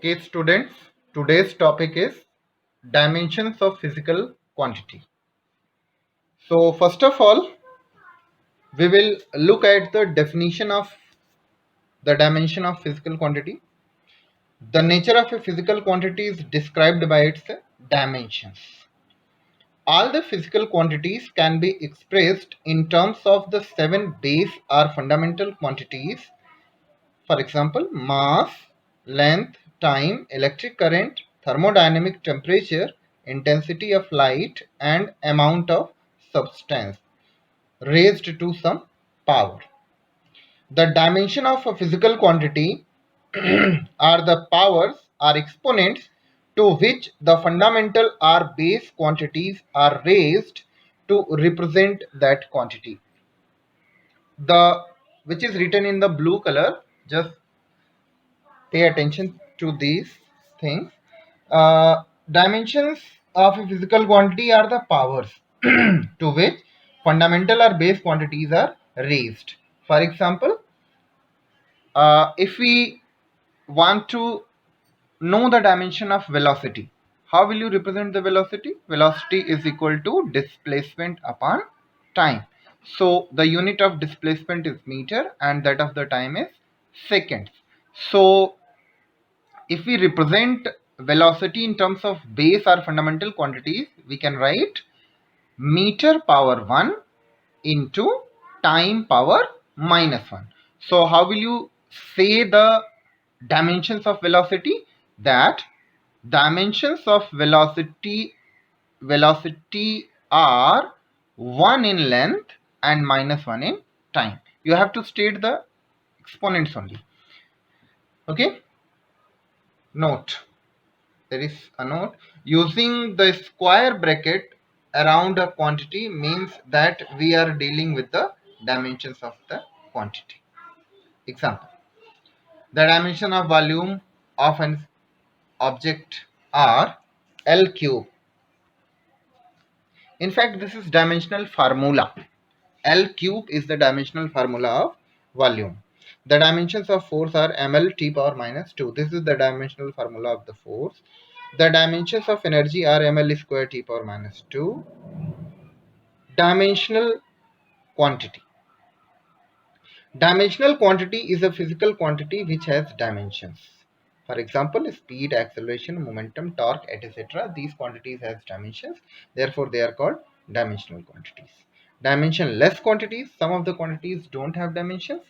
Okay, students, today's topic is dimensions of physical quantity. So, first of all, we will look at the definition of the dimension of physical quantity. The nature of a physical quantity is described by its dimensions. All the physical quantities can be expressed in terms of the seven base or fundamental quantities. For example, mass, length, time, electric current, thermodynamic temperature, intensity of light, and amount of substance raised to some power. The dimension of a physical quantity are the powers or exponents to which the fundamental or base quantities are raised to represent that quantity. The which is written in the blue color, just pay attention to these things. Dimensions of a physical quantity are the powers to which fundamental or base quantities are raised. For example, if we want to know the dimension of velocity, how will you represent the velocity? Velocity is equal to displacement upon time. So the unit of displacement is meter and that of the time is seconds. So if we represent velocity in terms of base or fundamental quantities, we can write meter power 1 into time power minus 1. So how will you say the dimensions of velocity? That dimensions of velocity are 1 in length and minus 1 in time. You have to state the exponents only. Okay, note. There is a note. Using the square bracket around a quantity means that we are dealing with the dimensions of the quantity. Example, the dimension of volume of an object are L cube. In fact, this is dimensional formula. L cube is the dimensional formula of volume. The dimensions of force are ml t power minus 2. This is the dimensional formula of the force. The dimensions of energy are ml square t power minus 2. Dimensional quantity. Dimensional quantity is a physical quantity which has dimensions. For example, speed, acceleration, momentum, torque, etc. These quantities has dimensions. Therefore, they are called dimensional quantities. Dimensionless quantities. Some of the quantities don't have dimensions.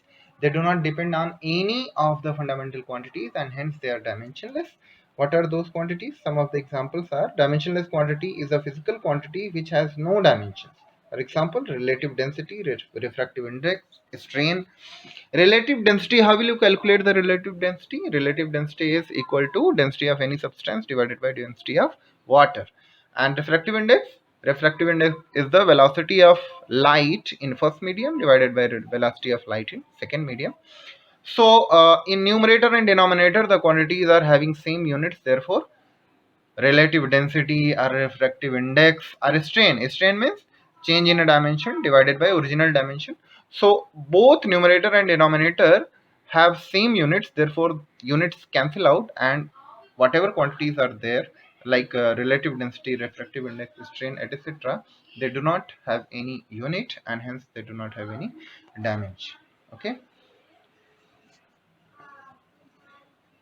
They do not depend on any of the fundamental quantities and hence they are dimensionless. What are those quantities? Some of the examples are: dimensionless quantity is a physical quantity which has no dimensions. For example, relative density, refractive index, strain. Relative density, how will you calculate the relative density? Relative density is equal to density of any substance divided by density of water. And refractive index? Refractive index is the velocity of light in first medium divided by velocity of light in second medium. So in numerator and denominator, the quantities are having same units. Therefore, relative density or refractive index or strain. Strain means change in a dimension divided by original dimension. So both numerator and denominator have same units, therefore units cancel out and whatever quantities are there like relative density, refractive index, strain, etc., they do not have any unit and hence they do not have any dimension. Okay,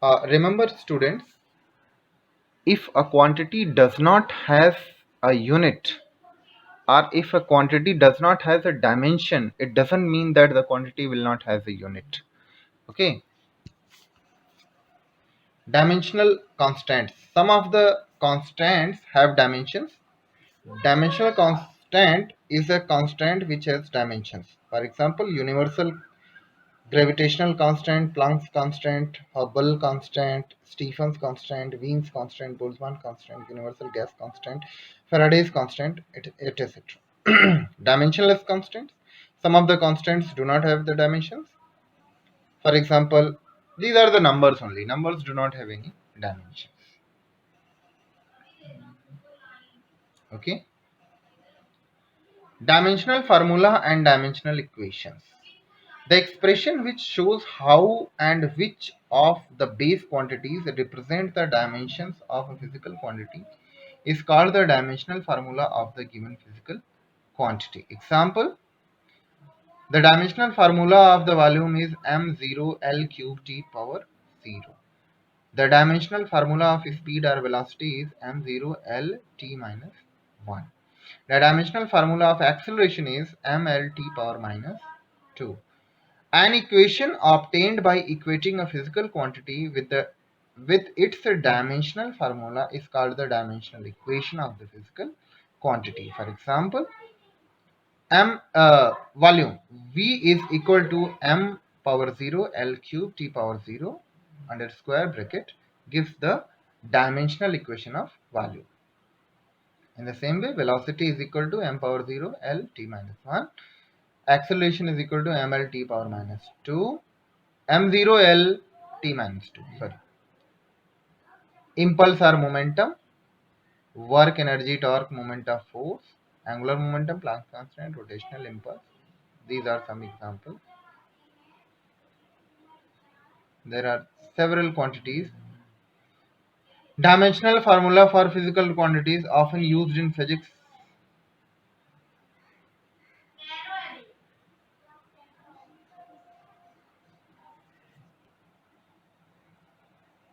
remember students, if a quantity does not have a unit or if a quantity does not has a dimension, it doesn't mean that the quantity will not have a unit. Okay, dimensional constants. Some of the constants have dimensions. Dimensional constant is a constant which has dimensions. For example, universal gravitational constant, Planck's constant, Hubble constant, Stefan's constant, Wien's constant, Boltzmann constant, universal gas constant, Faraday's constant, etc. Dimensionless constants. Some of the constants do not have the dimensions. For example, these are the numbers only. Numbers do not have any dimensions. Okay. Dimensional formula and dimensional equations. The expression which shows how and which of the base quantities represent the dimensions of a physical quantity is called the dimensional formula of the given physical quantity. Example, the dimensional formula of the volume is m0 L cube T power 0. The dimensional formula of speed or velocity is m0 L T minus 1. The dimensional formula of acceleration is mL T power minus 2. An equation obtained by equating a physical quantity with its dimensional formula is called the dimensional equation of the physical quantity. For example, volume V is equal to m power 0 L cube T power 0 under square bracket gives the dimensional equation of volume. In the same way, velocity is equal to m power 0 L T minus 1. Acceleration is equal to ml T power minus 2. m0 L T minus 2. Sorry. Impulse or momentum, work, energy, torque, moment of force, angular momentum, Planck constant, rotational impulse. These are some examples. There are several quantities. Dimensional formula for physical quantities often used in physics